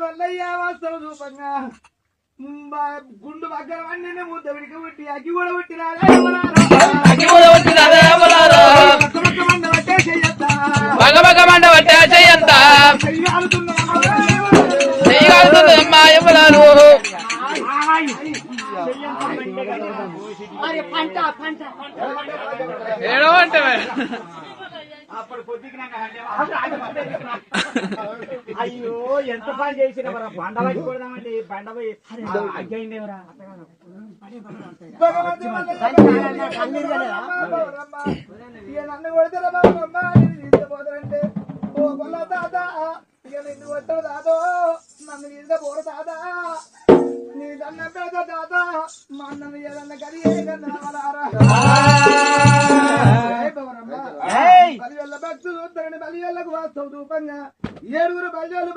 వల్లయ్యా వాస్తవ రూపంగా గుండు పక్కన అన్నీ ముద్ద విడికి పుట్టి అగ్గి కూడా పుట్టినారా మండ పట్టే చెయ్యంతా చెయ్యగలుగుతుందమ్మా ఎవరారు ఏడవంటే అయ్యో ఎంత పని చేసిన బండ పట్టుకోదామంటే బండ పోయి అగ్గైందేవరా నన్ను కొడతారా తీసుకుపోతారంటే ఓ కొల్ల తాత ఇక నిన్ను కొట్టవు తాతో నన్ను తీసుకుపోరు తాత నీ దన్న పేద తాత మా అన్నను ఏదన్నా కలిగే కన్నారా బలివల్ల భక్తులు బలివల్లకు వాస్తవ రూపంగా 7 బలివల్లు